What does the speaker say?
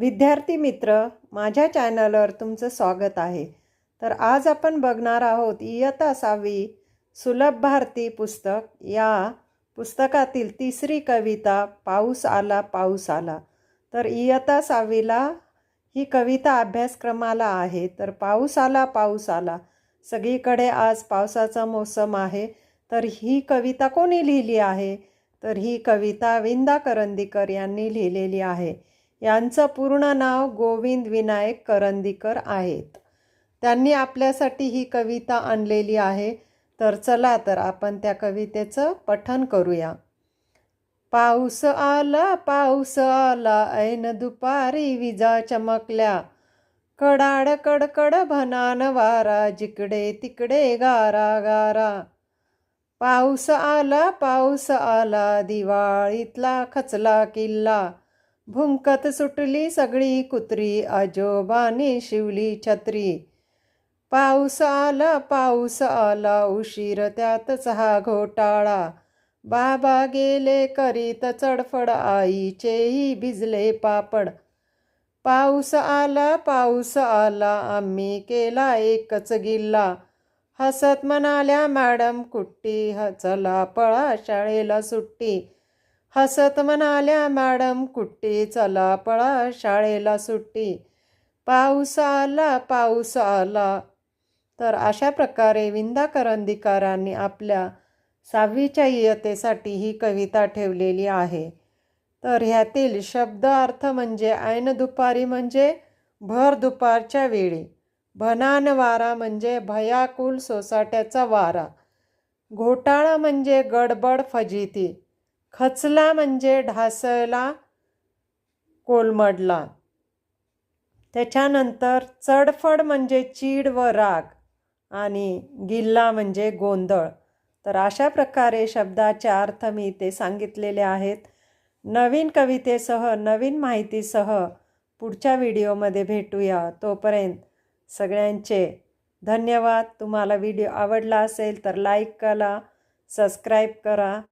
विद्यार्थी मित्र, माझ्या चॅनलवर तुमचं स्वागत आहे। तर आज आपण बघणार आहोत इयत्ता 6वी सुलभ भारती पुस्तक या पुस्तकातील तिसरी कविता पाऊस आला पाऊस आला। तर इयत्ता 6वीला ही कविता अभ्यासक्रमाला आहे। तर पाऊस आला सगळीकडे आज पावसाचा मोसम आहे। तर ही कविता कोणी लिहिली आहे? तर ही कविता विंदा करंदीकर यांनी लिहिलेली आहे। यांचं पूर्ण नाव गोविंद विनायक करंदीकर आहेत। त्यांनी आपल्यासाठी ही कविता आणलेली आहे। तर चला तर आपण त्या कवितेचं पठण करूया। पाऊस आला ऐन दुपारी विजा चमकल्या, कडाड कडकड भनान वारा, जिकडे तिकडे गारा गारा। पाऊस आला दिवाळीतला खचला किल्ला, भुंकत सुटली सगळी कुत्री, आजोबांनी शिवली छत्री। पाऊस आला उशीर त्यातच हा घोटाळा, बाबा गेले करीत चडफड, आईचेही भिजले पापड। पाऊस आला आम्ही केला एकच गिल्ला, हसत म्हणाल्या मॅडम कुट्टी, चला पळा शाळेला सुट्टी। हसत म्हणाल्या मॅडम कुट्टी, चला पळा शाळेला सुट्टी। पाऊस आला। तर अशा प्रकारे विंदा करंदीकरांनी आपल्या 6वीच्या इयत्तेसाठी ही कविता ठेवलेली आहे। तर ह्यातील शब्द अर्थ म्हणजे ऐन दुपारी म्हणजे भर दुपारच्या वेळी, भनान वारा म्हणजे भयाकुल सोसाट्याचा वारा, घोटाळा म्हणजे गडबड फजिती, खचला म्हणजे ढासळला कोलमडला। त्याच्यानंतर चडफड म्हणजे चीड व राग, आणि गिल्ला म्हणजे गोंधळ। तर अशा प्रकारे शब्दाचे अर्थ मी इथे सांगितलेले आहेत। नवीन कवितेसह नवीन माहितीसह पुढच्या व्हिडिओमध्ये भेटूया। तोपर्यंत सगळ्यांचे धन्यवाद। तुम्हाला व्हिडिओ आवडला असेल तर लाईक करा, सबस्क्राईब करा।